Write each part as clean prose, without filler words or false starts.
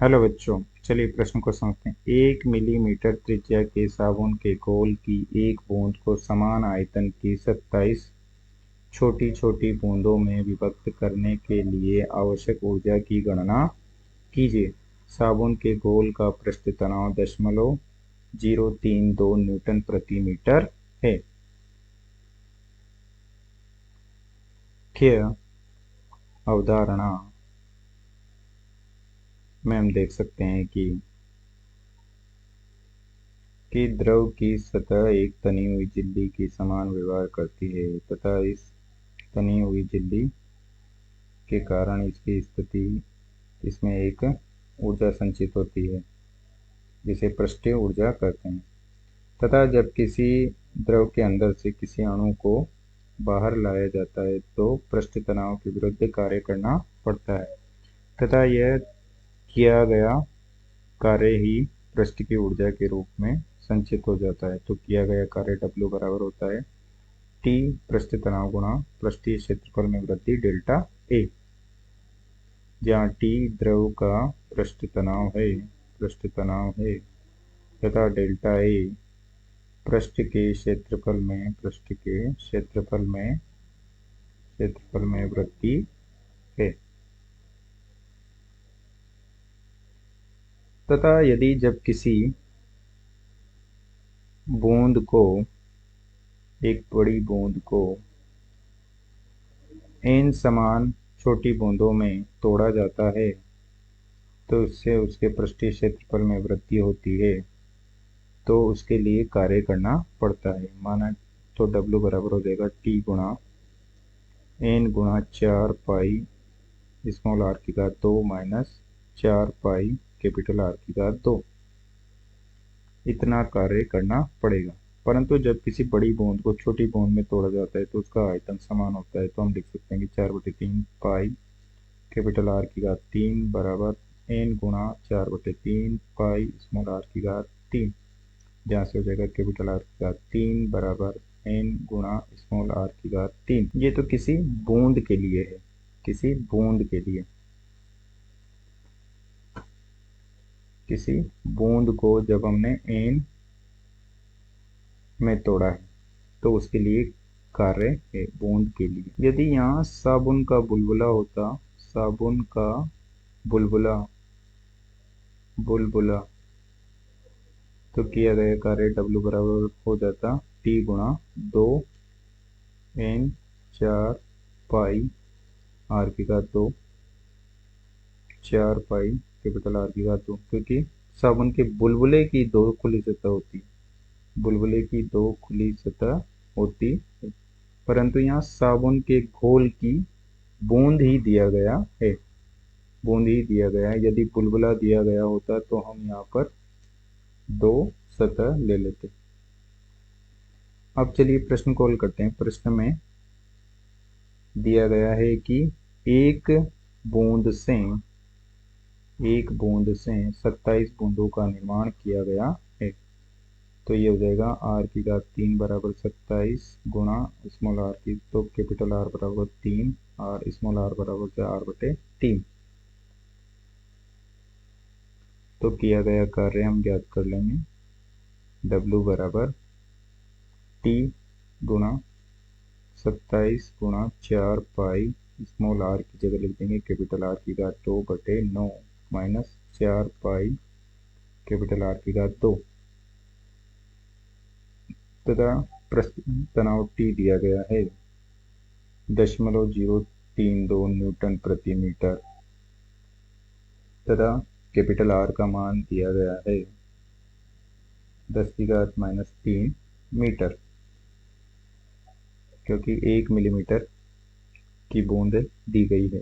Hello बच्चों, चलिए प्रश्न को समझते हैं। 1 मिलीमीटर त्रिज्या के साबुन के घोल की एक बूंद को समान आयतन की 27 छोटी छोटी बूंदों में विभक्त करने के लिए आवश्यक ऊर्जा की गणना कीजिए। साबुन के घोल का पृष्ठ तनाव 0.032 न्यूटन प्रति मीटर है। मुख्य अवधारणा में हम देख सकते हैं कि द्रव की सतह एक तनी हुई झिल्ली के समान व्यवहार करती है तथा इस तनी हुई झिल्ली के कारण इसकी स्थिति इसमें एक ऊर्जा संचित होती है जिसे पृष्ठीय ऊर्जा कहते हैं। तथा जब किसी द्रव के अंदर से किसी अणु को बाहर लाया जाता है तो पृष्ठ तनाव के विरुद्ध कार्य करना पड़ता है तथा यह किया गया कार्य ही पृष्ठ की ऊर्जा के रूप में संचित हो जाता है। तो किया गया कार्य W बराबर होता है T पृष्ठ तनाव गुणा पृष्ठीय क्षेत्रफल में वृद्धि डेल्टा A, जहाँ T द्रव का पृष्ठ तनाव है तथा डेल्टा A पृष्ठ के क्षेत्रफल में वृद्धि है। तथा यदि जब किसी एक बड़ी बूंद को n समान छोटी बूंदों में तोड़ा जाता है तो इससे उसके पृष्ठीय क्षेत्रफल में वृद्धि होती है, तो उसके लिए कार्य करना पड़ता है। माना तो W बराबर हो जाएगा T गुणा n गुणा 4 पाई स्मॉल r की घात 2 माइनस 4 पाई कैपिटल R की घात 2। इतना कार्य करना पड़ेगा। परंतु जब किसी बड़ी बूंद को छोटी बूंद में तोड़ा जाता है तो उसका आयतन समान होता है। तो हम लिख सकते हैं कि 4/3 पाई कैपिटल R की घात 3 बराबर n गुणा 4/3 पाई स्मॉल r की घात 3, जहाँ से हो जाएगा कैपिटल R की घात 3 बराबर n गुणा स्मॉल r की घात 3। ये तो किसी बूंद के लिए है, किसी बूंद को जब हमने n में तोड़ा है तो उसके लिए कार्य है बूंद के लिए। यदि यहाँ साबुन का बुलबुला तो किया गया कार्य W बराबर हो जाता T गुणा 2 n 4 पाई R की घात 2, 4 पाई कैपिटल R की घात 2, क्योंकि साबुन के बुलबुले की दो खुली सतह होती है। परंतु यहाँ साबुन के घोल की बूंद ही दिया गया है। यदि बुलबुला दिया गया होता तो हम यहाँ पर दो सतह ले लेते। अब चलिए प्रश्न को हल करते हैं। प्रश्न में दिया गया है कि एक बूंद से 27 बूंदों का निर्माण किया गया है। तो ये हो जाएगा R की घात 3 बराबर 27 गुणा स्मॉल r की, तो कैपिटल R बराबर 3 और स्मॉल r बराबर 4/3। तो किया गया कार्य हम ज्ञात कर लेंगे। W बराबर T गुणा 27 गुणा 4 पाई स्मॉल r की जगह लिख देंगे कैपिटल R की घात 2/9 माइनस 4 पाई कैपिटल R की घात 2 तथा पृष्ठ तनाव T दिया गया है 0.032 न्यूटन प्रति मीटर तथा कैपिटल R का मान दिया गया है 10⁻³ मीटर, क्योंकि 1 मिलीमीटर की बूंद दी गई है।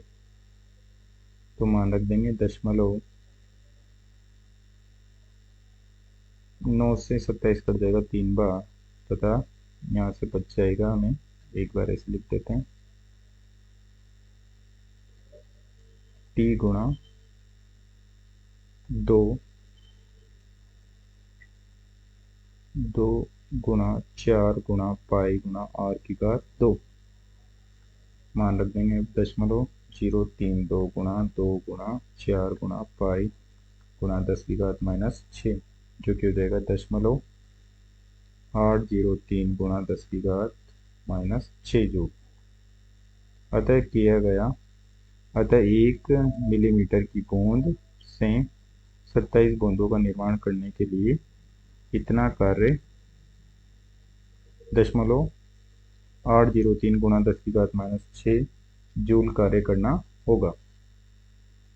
तो मान रख देंगे 9 से 27 कट जाएगा 3 बार तथा यहाँ से बच जाएगा, हमें एक बार ऐसे लिख देते हैं T गुणा 2 गुणा 4 गुणा पाई गुणा R की घात 2। मान रख देंगे 0.032 गुणा 2 गुणा 4 गुणा पाई गुणा 10⁻⁻6, जो कि हो जाएगा 0.803 गुणा 10⁻⁻6 जूल। अतः 1 मिलीमीटर की बूंद से 27 बूंदों का निर्माण करने के लिए इतना कार्य 0.803 गुणा 10⁻⁻6 जूल कार्य करना होगा।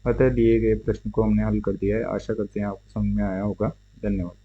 अतः दिए गए प्रश्न को हमने हल कर दिया है। आशा करते हैं आपको समझ में आया होगा। धन्यवाद।